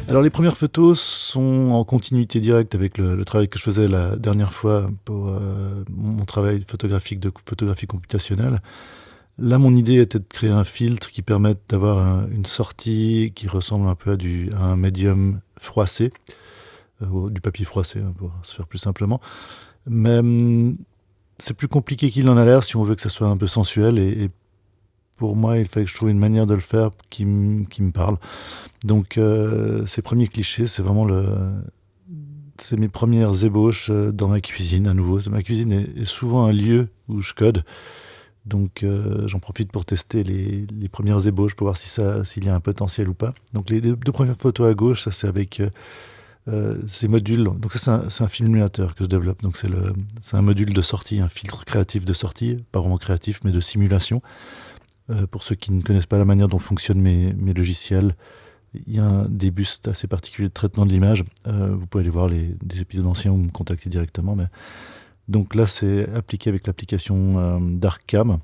Alors les premières photos sont en continuité directe avec le travail que je faisais la dernière fois pour mon travail photographique de photographie computationnelle. Là, mon idée était de créer un filtre qui permette d'avoir une sortie qui ressemble un peu à un médium froissé, du papier froissé, hein, pour se faire plus simplement. Mais c'est plus compliqué qu'il en a l'air si on veut que ça soit un peu sensuel. Et pour moi, il fallait que je trouve une manière de le faire qui me parle. Donc, ces premiers clichés, c'est mes premières ébauches dans ma cuisine, à nouveau. Ma cuisine est souvent un lieu où je code. Donc, j'en profite pour tester les premières ébauches pour voir s'il y a un potentiel ou pas. Donc, les deux premières photos à gauche, ça, c'est avec ces modules. Donc, ça, c'est un filmulateur que je développe. Donc, c'est un module de sortie, un filtre créatif de sortie, pas vraiment créatif, mais de simulation. Pour ceux qui ne connaissent pas la manière dont fonctionnent mes logiciels, il y a des bustes assez particuliers de traitement de l'image. Vous pouvez aller voir des épisodes anciens ou me contacter directement. Donc là, c'est appliqué avec l'application Darkcam.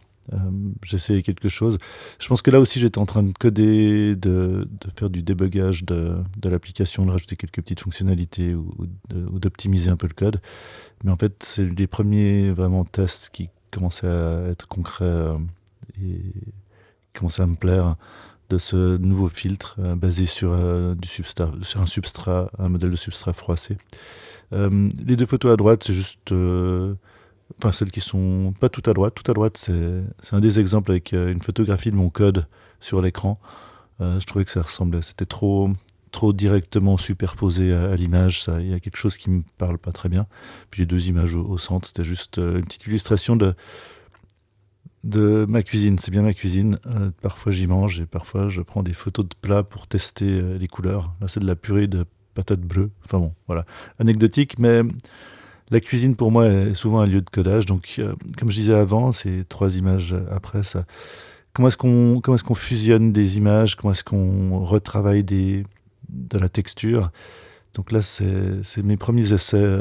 J'essaie quelque chose. Je pense que là aussi, j'étais en train de coder, de faire du débugage de l'application, de rajouter quelques petites fonctionnalités ou d'optimiser un peu le code. Mais en fait, c'est les premiers vraiment tests qui commençaient à être concrets et qui commençaient à me plaire de ce nouveau filtre basé sur un substrat, un modèle de substrat froissé. Les deux photos à droite, c'est juste... Enfin, celles qui sont pas tout à droite. Tout à droite, c'est un des exemples avec une photographie de mon code sur l'écran. Je trouvais que ça ressemblait... C'était trop directement superposé à l'image. Il y a quelque chose qui me parle pas très bien. Puis les deux images au centre, c'était juste une petite illustration de ma cuisine. C'est bien ma cuisine. Parfois j'y mange et parfois je prends des photos de plats pour tester les couleurs. Là, c'est de la purée de patates bleues. Enfin bon, voilà. Anecdotique, mais la cuisine pour moi est souvent un lieu de codage. Donc, comme je disais avant, ces 3 images après, ça. Comment est-ce qu'on fusionne des images? Comment est-ce qu'on retravaille de la texture? Donc là, c'est mes premiers essais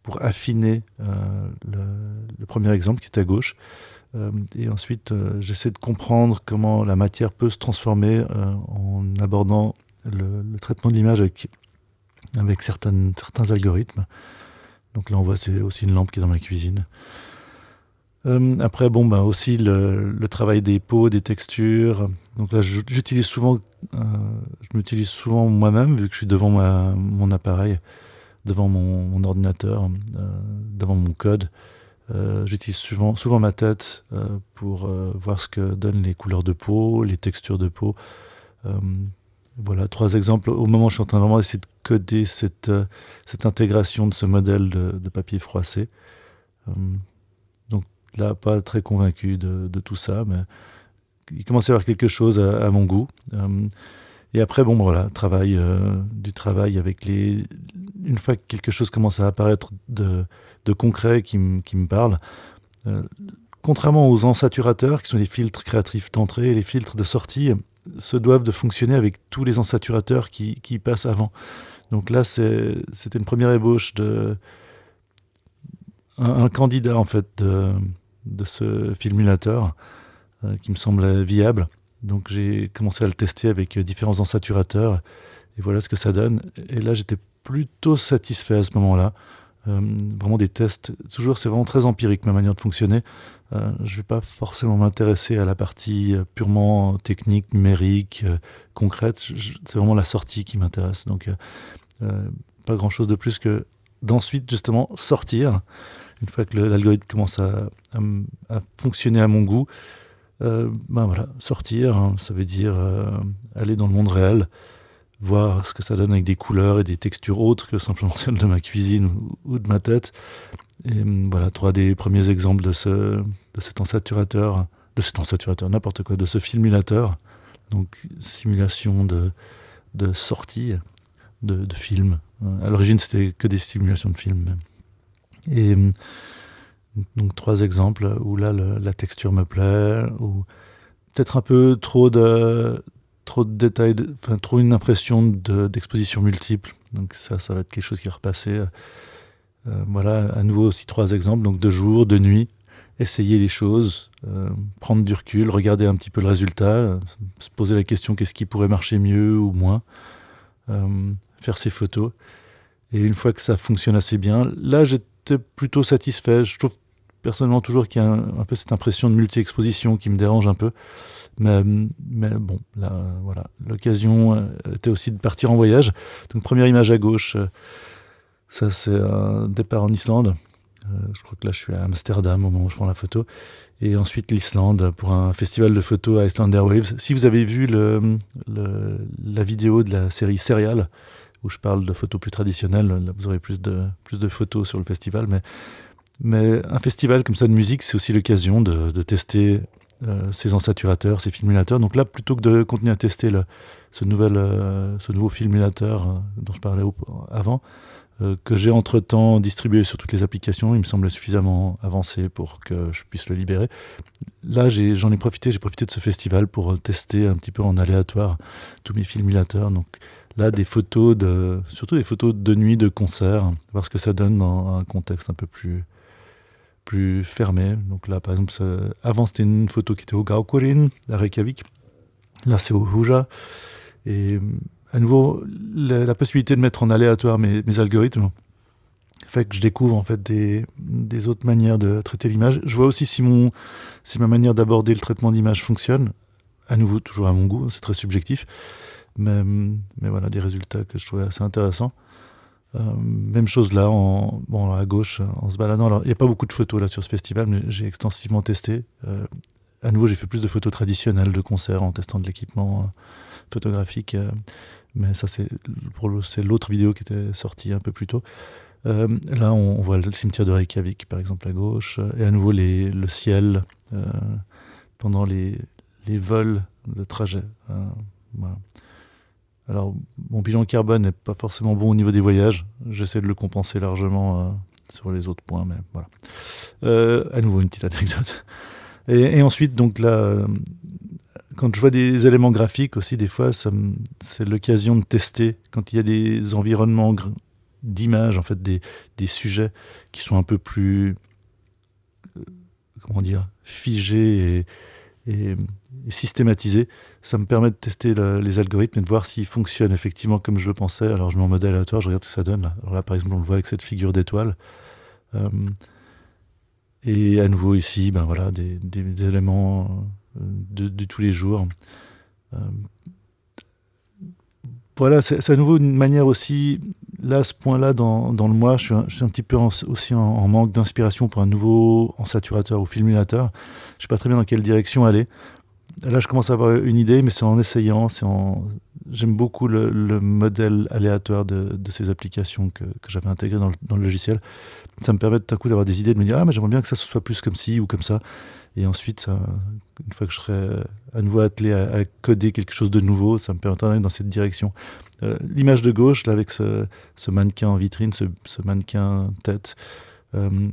pour affiner le premier exemple qui est à gauche. Et ensuite, j'essaie de comprendre comment la matière peut se transformer en abordant le traitement de l'image avec certains algorithmes. Donc là, on voit, c'est aussi une lampe qui est dans ma cuisine. Après, aussi le travail des peaux, des textures. Donc là, je m'utilise souvent moi-même, vu que je suis devant mon appareil, devant mon ordinateur, devant mon code. J'utilise souvent ma tête pour voir ce que donnent les couleurs de peau, les textures de peau. Voilà, 3 exemples. Au moment où je suis en train de vraiment essayer de coder cette intégration de ce modèle de papier froissé. Donc là, pas très convaincu de tout ça, mais il commence à y avoir quelque chose à mon goût. Et après, voilà, du travail avec une fois que quelque chose commence à apparaître de concret qui me parle, contrairement aux ensaturateurs, qui sont les filtres créatifs d'entrée, les filtres de sortie se doivent de fonctionner avec tous les ensaturateurs qui passent avant. Donc là, c'était une première ébauche un candidat en fait de ce filmulateur qui me semblait viable. Donc j'ai commencé à le tester avec différents ensaturateurs et voilà ce que ça donne. Et là, j'étais plutôt satisfait à ce moment-là. Vraiment des tests. Toujours, c'est vraiment très empirique ma manière de fonctionner. Je ne vais pas forcément m'intéresser à la partie purement technique, numérique, concrète. C'est vraiment la sortie qui m'intéresse. Donc, pas grand-chose de plus que d'ensuite, justement, sortir. Une fois que l'algorithme commence à fonctionner à mon goût, voilà, sortir, hein, ça veut dire aller dans le monde réel, voir ce que ça donne avec des couleurs et des textures autres que simplement celles de ma cuisine ou de ma tête. Et voilà, 3 des premiers exemples de cet ensaturateur, n'importe quoi, de ce filmulateur. Donc, simulation de sortie de films. À l'origine, c'était que des simulations de films. Et donc, 3 exemples où là, la texture me plaît, ou peut-être un peu trop de détails, trop une impression d'exposition multiple. Donc ça va être quelque chose qui va repasser. Voilà, à nouveau aussi 3 exemples, donc de jour, de nuit, essayer les choses, prendre du recul, regarder un petit peu le résultat, se poser la question qu'est-ce qui pourrait marcher mieux ou moins. faire ces photos. Et une fois que ça fonctionne assez bien, là j'étais plutôt satisfait. Je trouve personnellement toujours qu'il y a un peu cette impression de multi-exposition qui me dérange un peu. Mais bon, là, voilà. L'occasion était aussi de partir en voyage. Donc première image à gauche, ça c'est un départ en Islande. Je crois que là je suis à Amsterdam au moment où je prends la photo. Et ensuite l'Islande pour un festival de photos à Iceland Airwaves. Si vous avez vu la vidéo de la série Serial, où je parle de photos plus traditionnelles, là vous aurez plus de photos sur le festival. Mais un festival comme ça de musique, c'est aussi l'occasion de tester ces ensaturateurs, ces filmulateurs. Donc là, plutôt que de continuer à tester ce nouveau filmulateur dont je parlais avant, que j'ai entre-temps distribué sur toutes les applications, il me semblait suffisamment avancé pour que je puisse le libérer. Là, j'ai profité de ce festival pour tester un petit peu en aléatoire tous mes filmulateurs. Donc là, surtout des photos de nuit, de concert, voir ce que ça donne dans un contexte un peu plus fermé. Donc là, par exemple, avant, c'était une photo qui était au Gaukurin, à Reykjavik. Là, c'est au Hooja. Et à nouveau, la possibilité de mettre en aléatoire mes algorithmes fait que je découvre en fait des autres manières de traiter l'image. Je vois aussi si ma manière d'aborder le traitement d'image fonctionne. À nouveau, toujours à mon goût, c'est très subjectif. Mais voilà, des résultats que je trouvais assez intéressants. Même chose là, à gauche, en se baladant. Alors, il n'y a pas beaucoup de photos là sur ce festival, mais j'ai extensivement testé. À nouveau, j'ai fait plus de photos traditionnelles de concerts en testant de l'équipement photographique. Mais ça, c'est l'autre vidéo qui était sortie un peu plus tôt. Là, on voit le cimetière de Reykjavik, par exemple, à gauche. Et à nouveau, le ciel pendant les vols de trajet. Voilà. Alors, mon bilan carbone n'est pas forcément bon au niveau des voyages. J'essaie de le compenser largement sur les autres points, mais voilà. À nouveau, une petite anecdote. Et ensuite, donc là, quand je vois des éléments graphiques aussi, des fois, c'est l'occasion de tester. Quand il y a des environnements d'images, en fait, des sujets qui sont un peu plus, comment dire, figés et systématisés, ça me permet de tester les algorithmes et de voir s'ils fonctionnent effectivement comme je le pensais. Alors je mets en mode aléatoire, je regarde ce que ça donne. Là. Alors là, par exemple, on le voit avec cette figure d'étoile. Et à nouveau ici, ben voilà, des éléments de tous les jours. Voilà, c'est à nouveau une manière aussi, là, à ce point-là, dans le mois, je suis un petit peu aussi en manque d'inspiration pour un nouveau ensaturateur ou filmulateur. Je ne sais pas très bien dans quelle direction aller. Là, je commence à avoir une idée, mais c'est en essayant. J'aime beaucoup le modèle aléatoire de ces applications que j'avais intégrées dans le logiciel. Ça me permet d'un coup d'avoir des idées, de me dire « Ah, mais j'aimerais bien que ça soit plus comme ci ou comme ça ». Et ensuite, une fois que je serai à nouveau attelé à coder quelque chose de nouveau, ça me permettra d'aller dans cette direction. L'image de gauche, là, avec ce mannequin en vitrine, ce mannequin tête,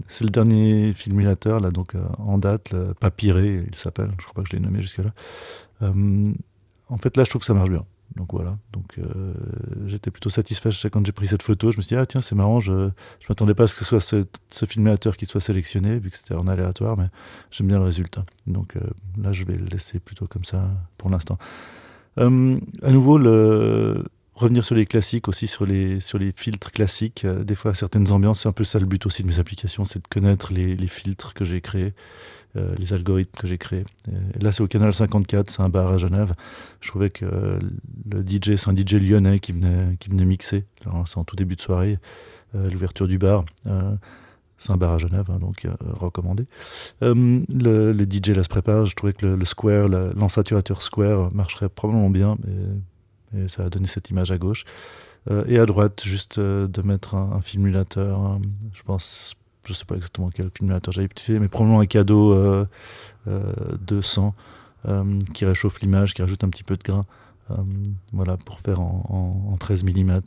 c'est le dernier filmulateur, là, donc en date, le Papyré, il s'appelle, je crois pas que je l'ai nommé jusque-là. En fait, là, je trouve que ça marche bien. Donc voilà, j'étais plutôt satisfait quand j'ai pris cette photo. Je me suis dit, ah tiens, c'est marrant, je ne m'attendais pas à ce que ce soit ce filmateur qui soit sélectionné, vu que c'était en aléatoire, mais j'aime bien le résultat. Donc là, je vais le laisser plutôt comme ça pour l'instant. À nouveau, revenir sur les classiques aussi, sur les filtres classiques. Des fois, certaines ambiances, c'est un peu ça le but aussi de mes applications, c'est de connaître les filtres que j'ai créés. Les algorithmes que j'ai créés. Et là, c'est au Canal 54, c'est un bar à Genève. Je trouvais que le DJ, c'est un DJ lyonnais qui venait mixer. Alors, c'est en tout début de soirée, l'ouverture du bar. C'est un bar à Genève, hein, donc recommandé. Le DJ là se prépare. Je trouvais que le Square, l'ensaturateur Square marcherait probablement bien, et ça a donné cette image à gauche. Et à droite, juste de mettre un filmulateur, je pense. Je ne sais pas exactement quel filmulateur j'avais utilisé, mais probablement un cadeau 200 qui réchauffe l'image, qui rajoute un petit peu de grain. Voilà, pour faire en 13 mm,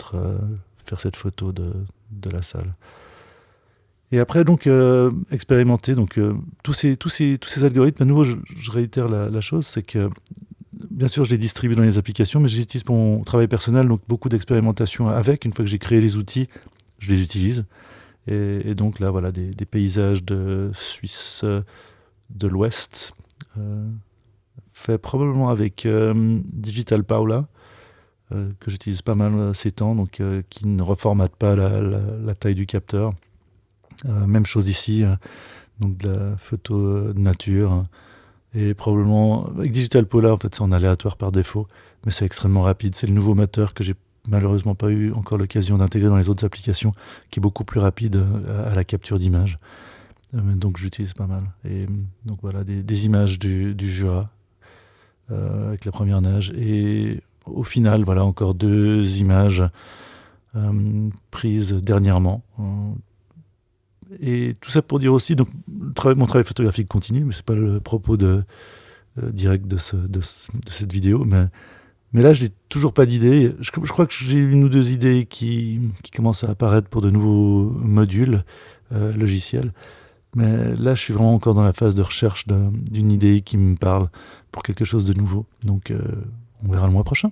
faire cette photo de la salle. Et après, donc, expérimenter. Donc, tous ces algorithmes, à nouveau, je réitère la chose, c'est que, bien sûr, je les distribue dans les applications, mais je les utilise pour mon travail personnel, donc beaucoup d'expérimentation avec. Une fois que j'ai créé les outils, je les utilise. Et donc là, voilà, des paysages de Suisse de l'Ouest, fait probablement avec Digital Paula, que j'utilise pas mal ces temps, donc qui ne reformate pas la taille du capteur. Même chose ici, donc de la photo de nature. Et probablement, avec Digital Polar, en fait, c'est en aléatoire par défaut, mais c'est extrêmement rapide. C'est le nouveau moteur que j'ai malheureusement pas eu encore l'occasion d'intégrer dans les autres applications, qui est beaucoup plus rapide à la capture d'image. Donc j'utilise pas mal. Et donc voilà, des images du Jura avec la première neige. Et au final, voilà, encore 2 images prises dernièrement. Et tout ça pour dire aussi, donc mon travail photographique continue, mais c'est pas le propos direct de cette vidéo. Mais là, je n'ai toujours pas d'idée. Je crois que j'ai 1 ou 2 idées qui commencent à apparaître pour de nouveaux modules logiciels. Mais là, je suis vraiment encore dans la phase de recherche d'une idée qui me parle pour quelque chose de nouveau. Donc, on verra le mois prochain.